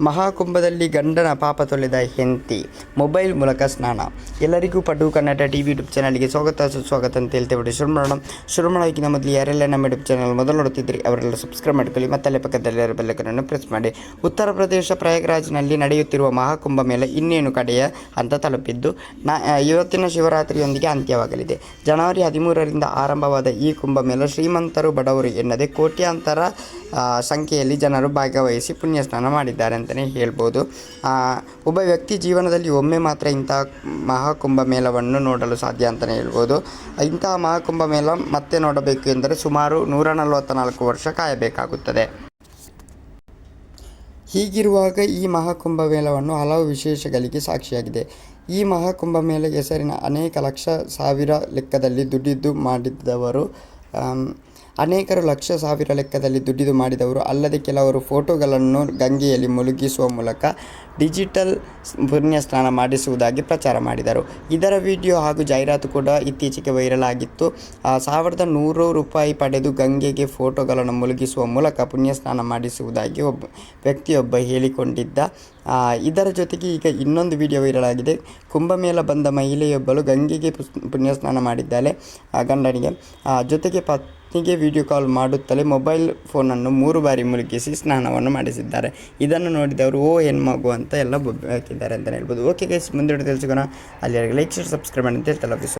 ಮಹಾಕುಂಭದಲ್ಲಿ ಗಂಡನ ಪಾಪ ತೊಳೆದ ಹೆಂಡತಿ ಮೊಬೈಲ್ ಮೂಲಕ ಸ್ನಾನ. ಎಲ್ಲರಿಗೂ ಪಟು ಕನ್ನಡ ಟಿವಿ ಯೂಟ್ಯೂಬ್ ಚಾನಲ್ಗೆ ಸುಸ್ವಾಗತ ಅಂತ ಹೇಳ್ತೇವೆ. ಶುರು ಮಾಡೋಕ್ಕಿಂತ ಮೊದಲು ಯಾರೆಲ್ಲ ನಮ್ಮ ಯೂಟ್ಯೂಬ್ ಚಾನಲ್ ಮೊದಲು ನೋಡ್ತಿದ್ರಿ ಅವರೆಲ್ಲ ಸಬ್ಸ್ಕ್ರೈಬ್ ಮಾಡ್ಕೊಳ್ಳಿ, ಮತ್ತಲ್ಲೇ ಪಕ್ಕದಲ್ಲಿರೋ ಬೆಲ್ಲೈಕನ್ ಪ್ರೆಸ್ ಮಾಡಿ. ಉತ್ತರ ಪ್ರದೇಶ ಪ್ರಯಾಗ್ರಾಜ್ನಲ್ಲಿ ನಡೆಯುತ್ತಿರುವ ಮಹಾಕುಂಭ ಮೇಳ ಇನ್ನೇನು ಕಡೆಯ ಹಂತ ತಲುಪಿದ್ದು ಇವತ್ತಿನ ಶಿವರಾತ್ರಿಯೊಂದಿಗೆ ಅಂತ್ಯವಾಗಲಿದೆ. ಜನವರಿ 13ರಿಂದ ಆರಂಭವಾದ ಈ ಕುಂಭಮೇಳ ಶ್ರೀಮಂತರು ಬಡವರು ಎನ್ನದೆ ಕೋಟ್ಯಾಂತರ ಸಂಖ್ಯೆಯಲ್ಲಿ ಜನರು ಭಾಗವಹಿಸಿ ಪುಣ್ಯಸ್ನಾನ ಮಾಡಿದ್ದಾರೆ ಅಂತಲೇ ಹೇಳ್ಬೋದು. ಒಬ್ಬ ವ್ಯಕ್ತಿ ಜೀವನದಲ್ಲಿ ಒಮ್ಮೆ ಮಾತ್ರ ಇಂತಹ ಮಹಾಕುಂಭ ಮೇಳವನ್ನು ನೋಡಲು ಸಾಧ್ಯ ಅಂತಲೇ ಹೇಳ್ಬೋದು. ಇಂತಹ ಮಹಾಕುಂಭ ಮೇಳ ಮತ್ತೆ ನೋಡಬೇಕು ಎಂದರೆ ಸುಮಾರು 144 ವರ್ಷ ಕಾಯಬೇಕಾಗುತ್ತದೆ. ಹೀಗಿರುವಾಗ ಈ ಮಹಾಕುಂಭ ಮೇಳವನ್ನು ಹಲವು ವಿಶೇಷಗಳಿಗೆ ಸಾಕ್ಷಿಯಾಗಿದೆ. ಈ ಮಹಾಕುಂಭ ಮೇಳ ಹೆಸರಿನ ಅನೇಕರು ಲಕ್ಷ ಸಾವಿರ ಲೆಕ್ಕದಲ್ಲಿ ದುಡ್ಡಿದ್ದು ಮಾಡಿದವರು ಅಲ್ಲದೆ ಕೆಲವರು ಫೋಟೋಗಳನ್ನು ಗಂಗೆಯಲ್ಲಿ ಮುಳುಗಿಸುವ ಮೂಲಕ ಡಿಜಿಟಲ್ ಪುಣ್ಯಸ್ನಾನ ಮಾಡಿಸುವುದಾಗಿ ಪ್ರಚಾರ ಮಾಡಿದರು. ಇದರ ವಿಡಿಯೋ ಹಾಗೂ ಜಾಹೀರಾತು ಕೂಡ ಇತ್ತೀಚೆಗೆ ವೈರಲ್ ಆಗಿತ್ತು. ₹100 ಪಡೆದು ಗಂಗೆಗೆ ಫೋಟೋಗಳನ್ನು ಮುಳುಗಿಸುವ ಮೂಲಕ ಪುಣ್ಯಸ್ನಾನ ಮಾಡಿಸುವುದಾಗಿ ವ್ಯಕ್ತಿಯೊಬ್ಬ ಹೇಳಿಕೊಂಡಿದ್ದ. ಇದರ ಜೊತೆಗೆ ಈಗ ಇನ್ನೊಂದು ವಿಡಿಯೋ ವೈರಲ್ ಆಗಿದೆ. ಕುಂಭಮೇಳ ಬಂದ ಮಹಿಳೆಯೊಬ್ಬಳು ಗಂಗೆಗೆ ಪುಣ್ಯಸ್ನಾನ ಮಾಡಿದ್ದಾಳೆ ಗಂಡನಿಗೆ, ಜೊತೆಗೆ ಪತ್ನಿಗೆ ವಿಡಿಯೋ ಕಾಲ್ ಮಾಡುತ್ತಲೇ ಮೊಬೈಲ್ ಫೋನನ್ನು 3 ಬಾರಿ ಮುಳುಗಿಸಿ ಸ್ನಾನವನ್ನು ಮಾಡಿಸಿದ್ದಾರೆ. ಇದನ್ನು ನೋಡಿದವರು ಓ ಹೆಣ್ಮಗು ಅಂತ ಎಲ್ಲ ಬೊಬ್ಬೆ ಹಾಕಿದ್ದಾರೆ ಅಂತಲೇ ಹೇಳ್ಬೋದು. ಓಕೆ ಗೈಸ್, ಮುಂದೆ ತಿಳಿಸಿಕೋಣ. ಅಲ್ಲಿ ಲೈಕ್ ಶೇರ್ ಸಬ್ಸ್ಕ್ರೈಬ್ ಮಾಡಿ ಅಂತ ಹೇಳ್ತಲ್ಲ.